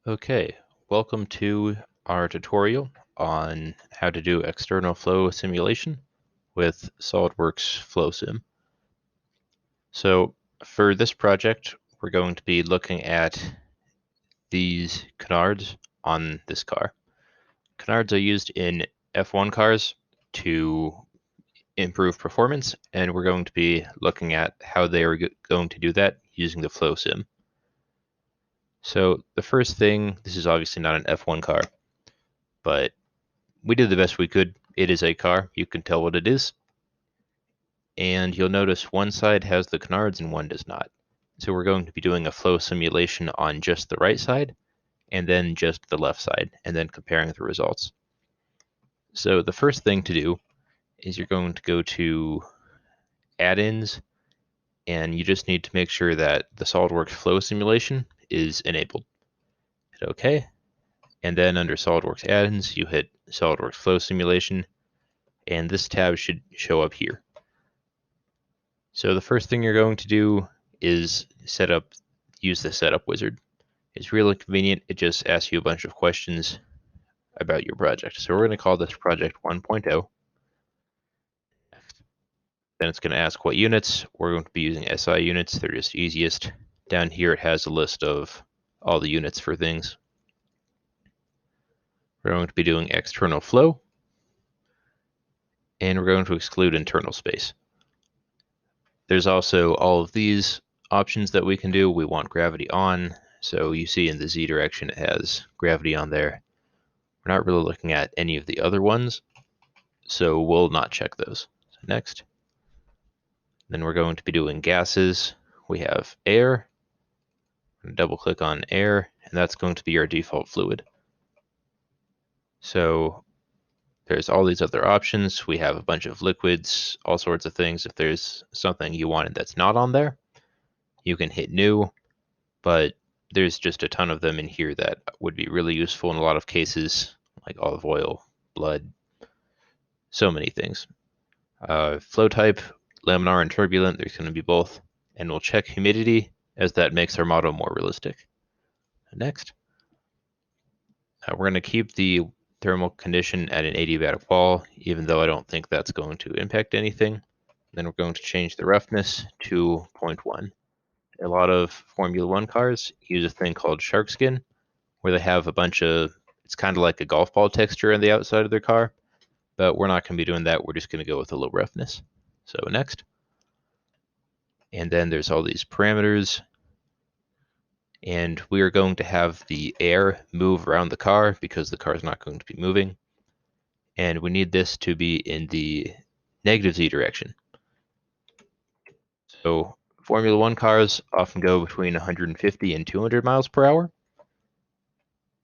Okay, welcome to our tutorial on how to do external flow simulation with SolidWorks FlowSim. So for this project, we're going to be looking at these canards on this car. Canards are used in F1 cars to improve performance, and we're going to be looking at how they are going to do that using the FlowSim. So the first thing, this is obviously not an F1 car, but we did the best we could. It is a car. You can tell what it is. And you'll notice one side has the canards and one does not. So we're going to be doing a flow simulation on just the right side and then just the left side and then comparing the results. So the first thing to do is you're going to go to add-ins and you just need to make sure that the SolidWorks flow simulation is enabled. Hit OK. And then under SolidWorks add-ins, you hit SolidWorks flow simulation and this tab should show up here. So the first thing you're going to do is use the setup wizard. It's really convenient. It just asks you a bunch of questions about your project. So we're going to call this project 1.0. Then it's going to ask what units. We're going to be using SI units. They're just easiest. Down here it has a list of all the units for things. We're going to be doing external flow. And we're going to exclude internal space. There's also all of these options that we can do. We want gravity on. So you see in the Z direction, it has gravity on there. We're not really looking at any of the other ones, so we'll not check those. So next. Then we're going to be doing gases. We have air. Double click on air, and that's going to be our default fluid. So there's all these other options. We have a bunch of liquids, all sorts of things. If there's something you wanted that's not on there, you can hit new, but there's just a ton of them in here that would be really useful in a lot of cases, like olive oil, blood, so many things. Flow type, laminar and turbulent, there's going to be both. And we'll check humidity, as that makes our model more realistic. Next. We're going to keep the thermal condition at an adiabatic wall, even though I don't think that's going to impact anything. Then we're going to change the roughness to 0.1. A lot of Formula One cars use a thing called shark skin, where they have a bunch of, it's kind of like a golf ball texture on the outside of their car, but we're not going to be doing that. We're just going to go with a low roughness. So next. And then there's all these parameters. And we are going to have the air move around the car because the car is not going to be moving. And we need this to be in the negative Z direction. So Formula One cars often go between 150 and 200 miles per hour.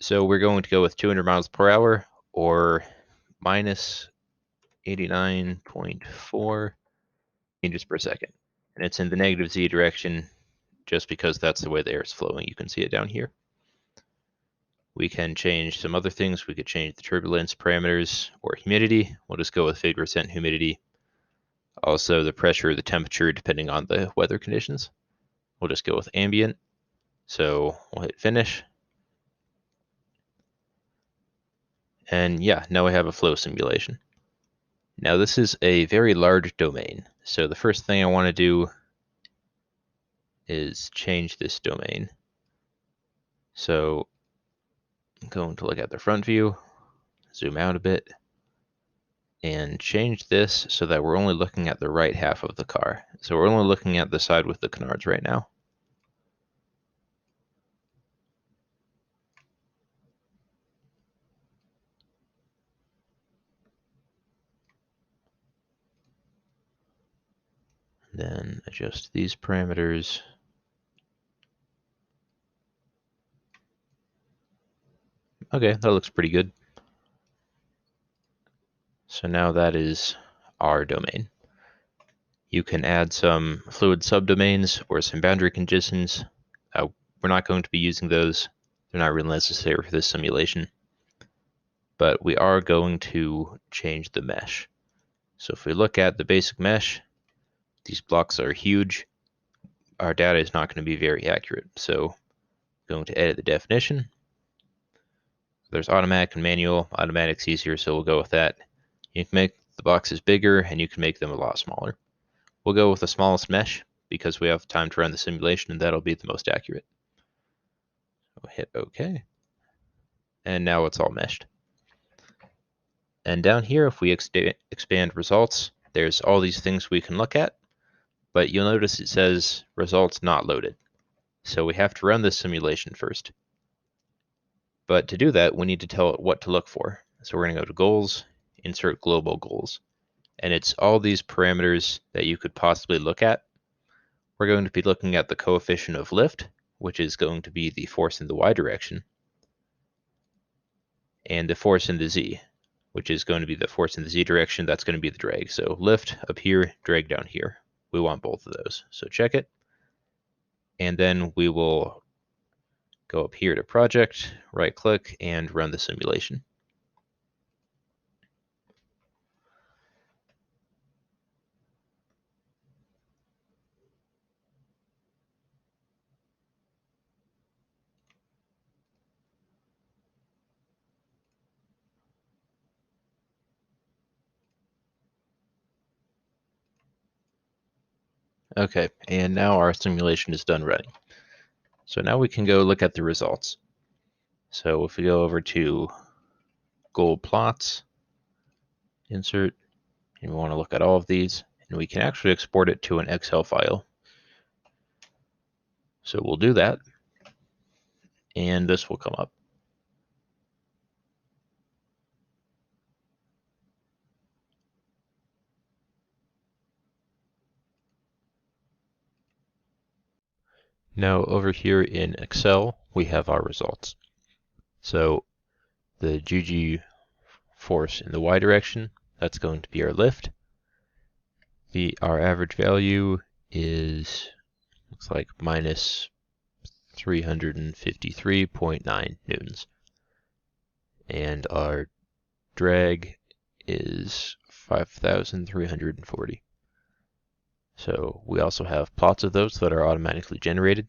So we're going to go with 200 miles per hour or minus 89.4 meters per second. And it's in the negative Z direction just because that's the way the air is flowing. You can see it down here. We can change some other things. We could change the turbulence parameters or humidity. We'll just go with 50% humidity. Also the pressure, the temperature, depending on the weather conditions. We'll just go with ambient. So we'll hit finish. And yeah, now we have a flow simulation. Now this is a very large domain. So the first thing I want to do is change this domain. So I'm going to look at the front view, zoom out a bit, and change this so that we're only looking at the right half of the car. So we're only looking at the side with the canards right now. Then adjust these parameters. Okay, that looks pretty good. So now that is our domain. You can add some fluid subdomains or some boundary conditions. We're not going to be using those. They're not really necessary for this simulation. But we are going to change the mesh. So if we look at the basic mesh, these blocks are huge. Our data is not going to be very accurate. So I'm going to edit the definition. There's automatic and manual. Automatic's easier, so we'll go with that. You can make the boxes bigger, and you can make them a lot smaller. We'll go with the smallest mesh because we have time to run the simulation, and that'll be the most accurate. We'll hit OK. And now it's all meshed. And down here, if we expand results, there's all these things we can look at, but you'll notice it says results not loaded. So we have to run this simulation first. But to do that, we need to tell it what to look for. So we're going to go to Goals, Insert Global Goals. And it's all these parameters that you could possibly look at. We're going to be looking at the coefficient of lift, which is going to be the force in the y direction, and the force in the z, which is going to be the force in the z direction. That's going to be the drag. So lift up here, drag down here. We want both of those. So check it. And then we will go up here to Project, right-click, and run the simulation. Okay, and now our simulation is done running. So now we can go look at the results. So if we go over to Goal Plots, Insert, and we want to look at all of these, and we can actually export it to an Excel file. So we'll do that, and this will come up. Now over here in Excel, we have our results. So the GG force in the y direction, that's going to be our lift. Our average value is, looks like minus 353.9 newtons. And our drag is 5,340. So we also have plots of those that are automatically generated.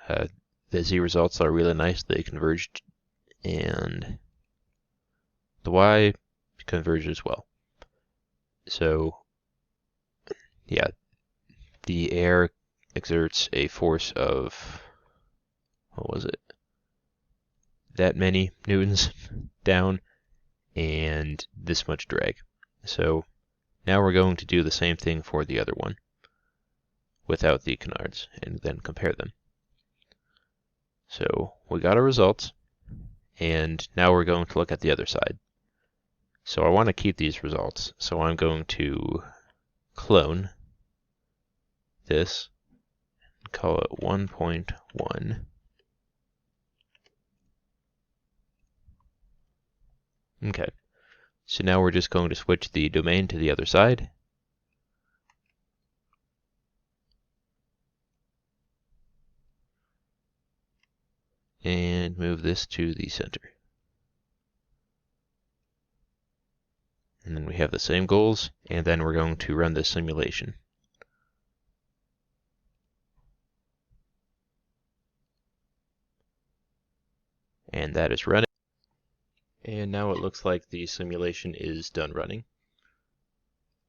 The Z results are really nice. They converged, and the Y converged as well. So yeah, the air exerts a force of, what was it? That many newtons down, and this much drag. So now we're going to do the same thing for the other one without the canards, and then compare them. So we got our results, and now we're going to look at the other side. So I want to keep these results, so I'm going to clone this and call it 1.1. Okay, so now we're just going to switch the domain to the other side. And move this to the center. And then we have the same goals, and then we're going to run this simulation. And that is running. And now it looks like the simulation is done running.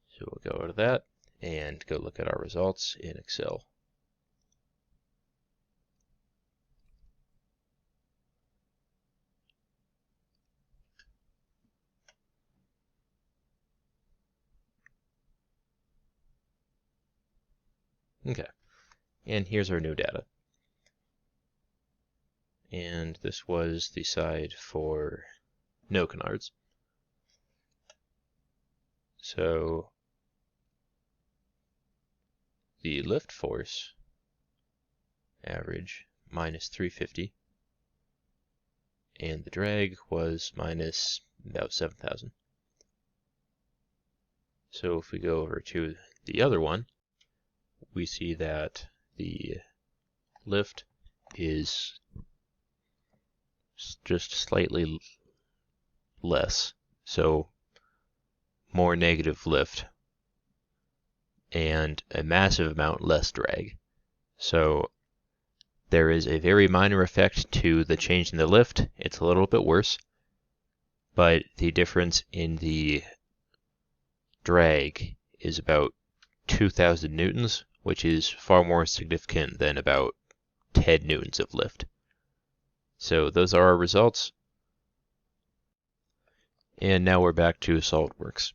So we'll go out of that and go look at our results in Excel. Okay, and here's our new data. And this was the side for no canards. So the lift force average minus 350, and the drag was minus about 7,000. So if we go over to the other one, we see that the lift is just slightly less, so more negative lift and a massive amount less drag. So There is a very minor effect to the change in the lift. It's a little bit worse, but the difference in the drag is about 2,000 newtons, which is far more significant than about 10 newtons of lift. So those are our results. And now we're back to SolidWorks.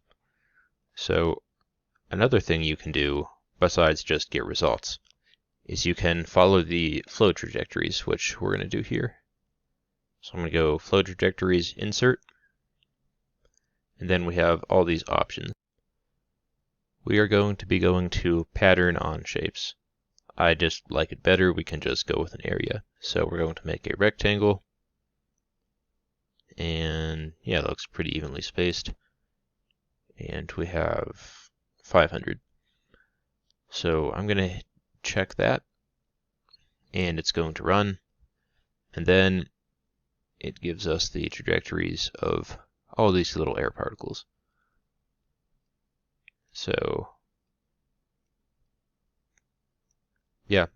So another thing you can do, besides just get results, is you can follow the flow trajectories, which we're going to do here. So I'm going to go flow trajectories, insert, and then we have all these options. We are going to be going to pattern on shapes. I just like it better. We can just go with an area. So we're going to make a rectangle. And yeah, it looks pretty evenly spaced. And we have 500. So I'm going to check that. And it's going to run. And then it gives us the trajectories of all these little air particles. So yeah,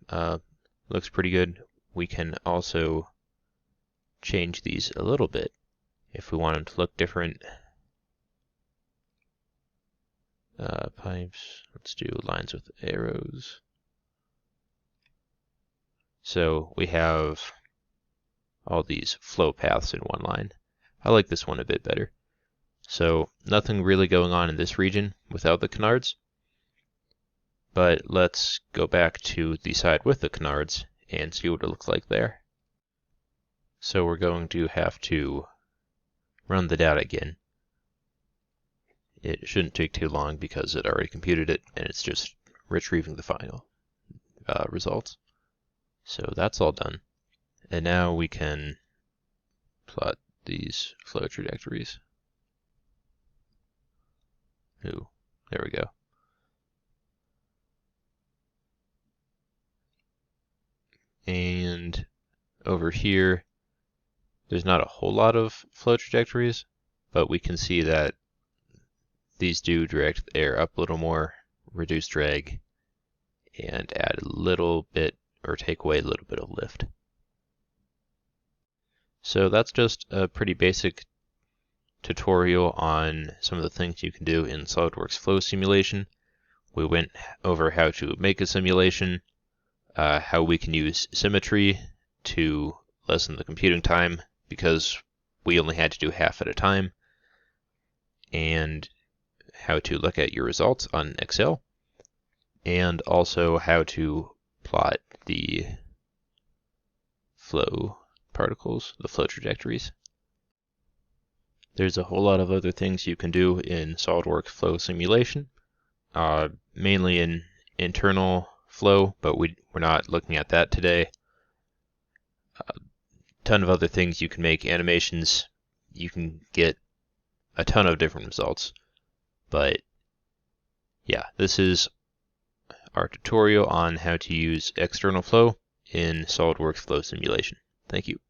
looks pretty good. We can also change these a little bit if we want them to look different. Pipes, let's do lines with arrows. So we have all these flow paths in one line. I like this one a bit better. So nothing really going on in this region without the canards. But let's go back to the side with the canards and see what it looks like there. So we're going to have to run the data again. It shouldn't take too long because it already computed it and it's just retrieving the final results. So that's all done. And now we can plot these flow trajectories. Ooh, there we go. And over here, there's not a whole lot of flow trajectories, but we can see that these do direct the air up a little more, reduce drag, and add a little bit or take away a little bit of lift. So that's just a pretty basic tutorial on some of the things you can do in SolidWorks Flow Simulation. We went over how to make a simulation, how we can use symmetry to lessen the computing time because we only had to do half at a time, and how to look at your results on Excel, and also how to plot the flow particles, the flow trajectories. There's a whole lot of other things you can do in SolidWorks Flow Simulation, mainly in internal flow, but we're not looking at that today. Ton of other things you can make, animations, you can get a ton of different results. But yeah, this is our tutorial on how to use external flow in SolidWorks Flow Simulation. Thank you.